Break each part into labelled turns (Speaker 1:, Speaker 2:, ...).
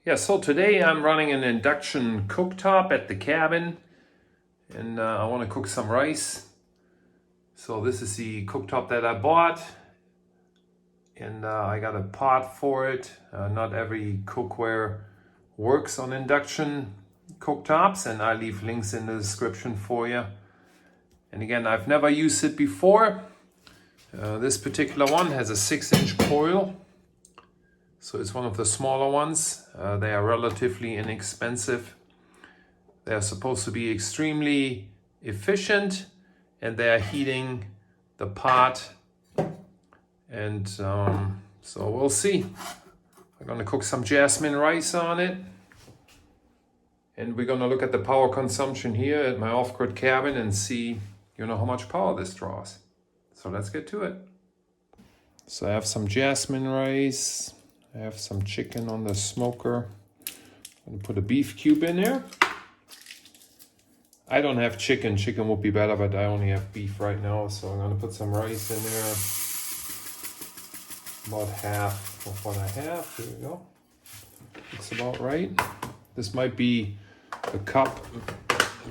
Speaker 1: Yeah, so today I'm running an induction cooktop at the cabin, and I want to cook some rice. So this is the cooktop that I bought, and I got a pot for it. Not every cookware works on induction cooktops, and I leave links in the description for you. And again, I've never used it before. This particular one has a 6-inch coil. So it's one of the smaller ones. They are relatively inexpensive. They are supposed to be extremely efficient, and they are heating the pot. And so we'll see. I'm gonna cook some jasmine rice on it. And we're gonna look at the power consumption here at my off-grid cabin and see, how much power this draws. So let's get to it. So I have some jasmine rice. I have some chicken on the smoker. I'm gonna put a beef cube in there. I don't have chicken. Chicken would be better, but I only have beef right now. So I'm gonna put some rice in there. About half of what I have. Here we go. It's about right. This might be a cup,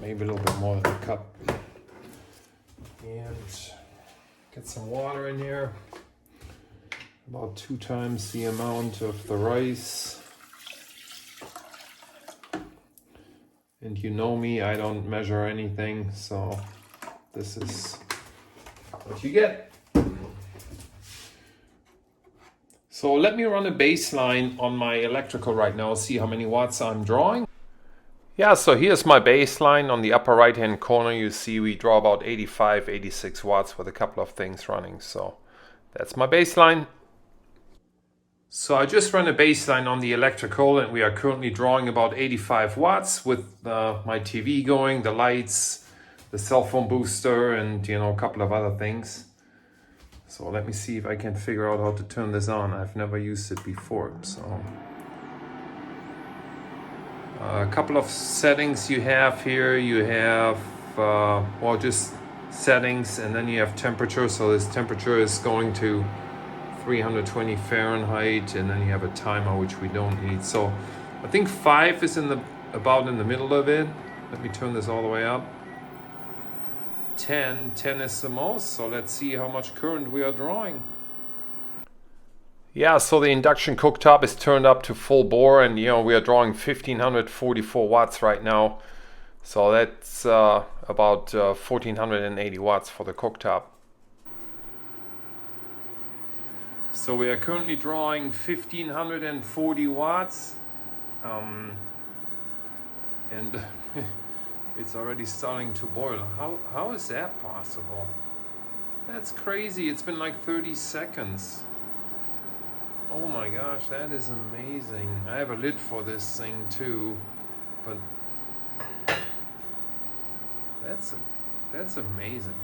Speaker 1: maybe a little bit more than a cup. And get some water in here. About 2 times the amount of the rice. And you know me, I don't measure anything, so this is what you get. So let me run a baseline on my electrical right now, see how many watts I'm drawing. Yeah, so here's my baseline. On the upper right hand corner you see we draw about 85, 86 watts with a couple of things running. So that's my baseline. So I just ran a baseline on the electrical, and we are currently drawing about 85 watts with my TV going, the lights, the cell phone booster, and a couple of other things. So let me see if I can figure out how to turn this on. I've never used it before. So a couple of settings you have here. You have just settings, and then you have temperature. So this temperature is going to 320 Fahrenheit, and then you have a timer, which we don't need. So I think 5 is about in the middle of it. Let me turn this all the way up. 10 is the most. So let's see how much current we are drawing. Yeah, so the induction cooktop is turned up to full bore, and we are drawing 1544 watts right now. So that's about 1480 watts for the cooktop. So we are currently drawing 1540 watts, and it's already starting to boil. How is that possible? That's crazy. It's been like 30 seconds. Oh my gosh, that is amazing. I have a lid for this thing too, but that's amazing.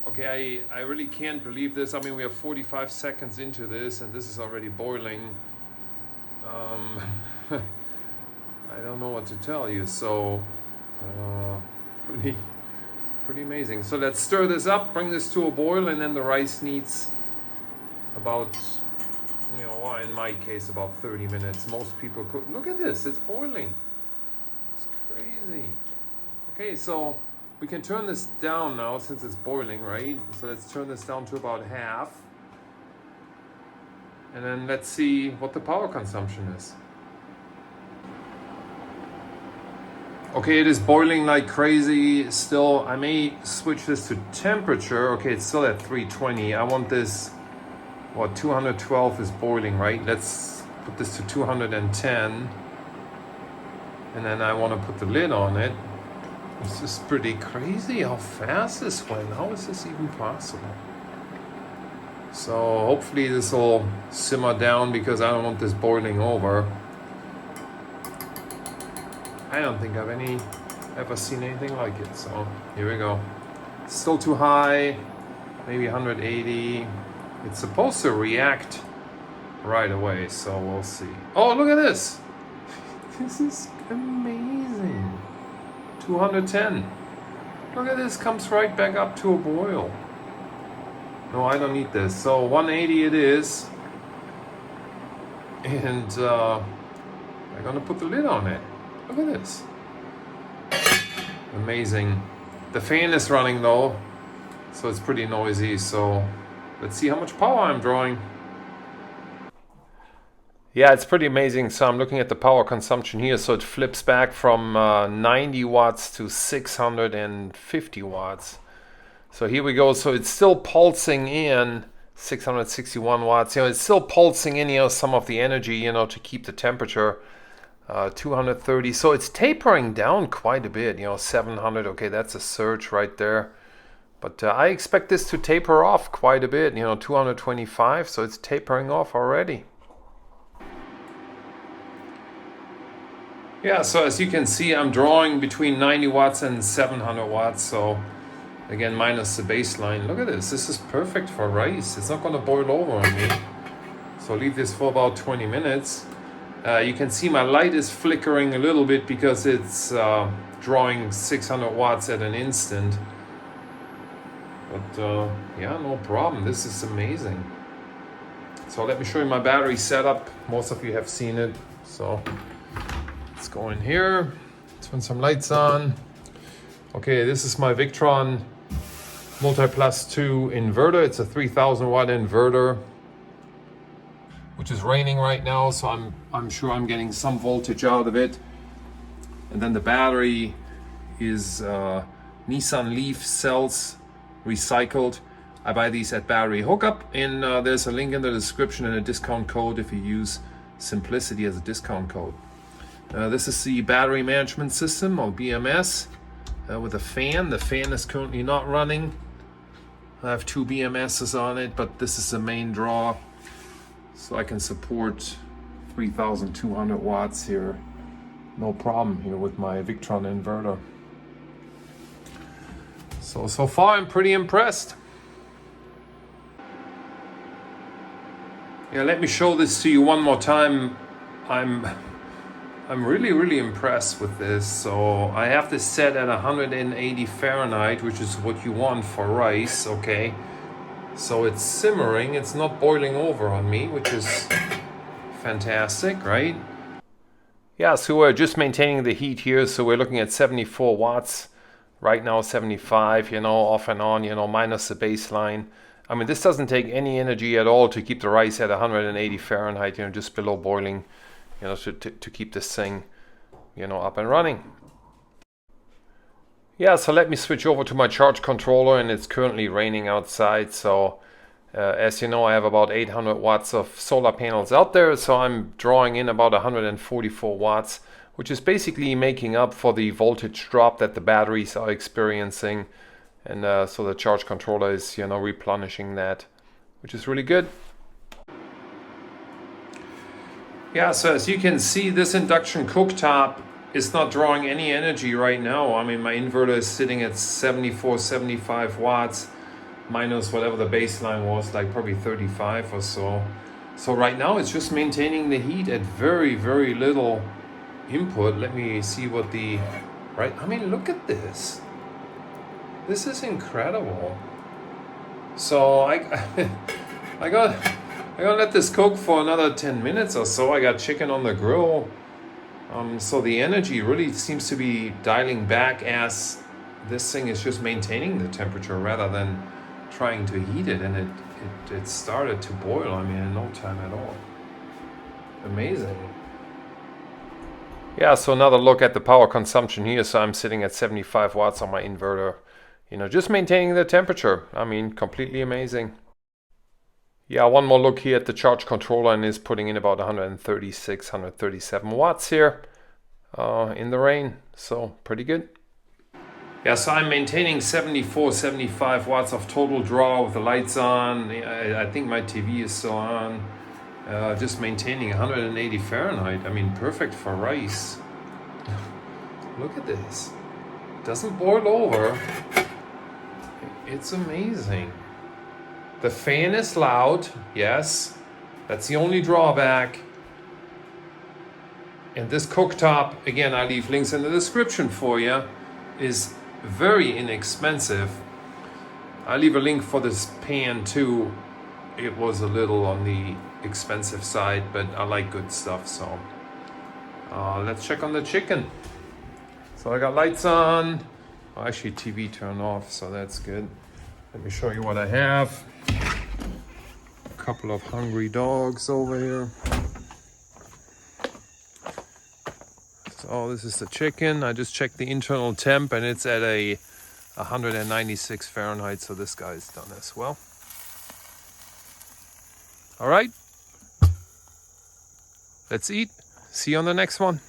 Speaker 1: Okay, I really can't believe this. I mean, we are 45 seconds into this, and this is already boiling. I don't know what to tell you. So, pretty amazing. So let's stir this up, bring this to a boil, and then the rice needs about, in my case, about 30 minutes. Most people cook. Look at this, it's boiling. It's crazy. Okay, so we can turn this down now since it's boiling, right? So let's turn this down to about half. And then let's see what the power consumption is. Okay, it is boiling like crazy still. I may switch this to temperature. Okay, it's still at 320. I want this, 212 is boiling, right? Let's put this to 210. And then I want to put the lid on it. This is pretty crazy how fast this went. How is this even possible? So hopefully this will simmer down, because I don't want this boiling over. I don't think I've ever seen anything like it. So here we go. Still too high, maybe 180. It's supposed to react right away, so we'll see. Oh, look at this. This is amazing. 210. Look at this, comes right back up to a boil. No, I don't need this. So 180 it is. and I'm gonna put the lid on it. Look at this. Amazing. The fan is running though, so it's pretty noisy. So let's see how much power I'm drawing. Yeah, it's pretty amazing. So I'm looking at the power consumption here. So it flips back from 90 watts to 650 watts. So here we go. So it's still pulsing in 661 watts. It's still pulsing in, some of the energy, to keep the temperature 230. So it's tapering down quite a bit, 700. Okay, that's a surge right there. But I expect this to taper off quite a bit, 225. So it's tapering off already. Yeah, so as you can see, I'm drawing between 90 watts and 700 watts. So again, minus the baseline. Look at this. This is perfect for rice. It's not going to boil over on me. So leave this for about 20 minutes. You can see my light is flickering a little bit because it's drawing 600 watts at an instant. But yeah, no problem. This is amazing. So let me show you my battery setup. Most of you have seen it. So let's go in here, turn some lights on. Okay, this is my Victron Multi-Plus 2 inverter. It's a 3000 watt inverter, which is raining right now, so I'm sure I'm getting some voltage out of it. And then the battery is Nissan Leaf cells recycled. I buy these at Battery Hookup, and there's a link in the description and a discount code if you use Simplicity as a discount code. This is the battery management system, or BMS, with a fan. The fan is currently not running. I have two BMSs on it, but this is the main draw, so I can support 3200 watts here. No problem here with my Victron inverter. So far I'm pretty impressed. Yeah, let me show this to you one more time. I'm really impressed with this. So I have this set at 180 Fahrenheit, which is what you want for rice, okay? So it's simmering, it's not boiling over on me, which is fantastic, right? Yeah, so we're just maintaining the heat here. So we're looking at 74 watts. Right now 75, off and on, minus the baseline. I mean, this doesn't take any energy at all to keep the rice at 180 Fahrenheit, just below boiling. To keep this thing, up and running. Yeah, so let me switch over to my charge controller, and it's currently raining outside. So as you know, I have about 800 watts of solar panels out there. So I'm drawing in about 144 watts, which is basically making up for the voltage drop that the batteries are experiencing. And so the charge controller is, replenishing that, which is really good. Yeah, so as you can see, this Induction Cooktop is not drawing any energy right now. I mean, my inverter is sitting at 74, 75 watts, minus whatever the baseline was, like probably 35 or so. So right now it's just maintaining the heat at very little input. Let me see what I mean, look at this. This is incredible. So I gotta let this cook for another 10 minutes or so. I got chicken on the grill. So the energy really seems to be dialing back as this thing is just maintaining the temperature rather than trying to heat it. And it started to boil, I mean, in no time at all. Amazing. Yeah, so another look at the power consumption here. So I'm sitting at 75 watts on my inverter. Just maintaining the temperature. I mean, completely amazing. Yeah, one more look here at the charge controller, and is putting in about 136, 137 watts here in the rain. So pretty good. Yeah, so I'm maintaining 74, 75 watts of total draw with the lights on. I think my TV is still on. Just maintaining 180 Fahrenheit. I mean, perfect for rice. Look at this. Doesn't boil over. It's amazing. The fan is loud, yes. That's the only drawback. And this cooktop, again, I leave links in the description for you, is very inexpensive. I leave a link for this pan too it was a little on the expensive side, but I like good stuff. So let's check on the chicken. So I got lights on. Oh, actually TV turned off, so that's good. Let me show you what I have. A couple of hungry dogs over here. So this is the chicken. I just checked the internal temp and it's at a 196 Fahrenheit, so this guy's done as well. All right, let's eat. See you on the next one.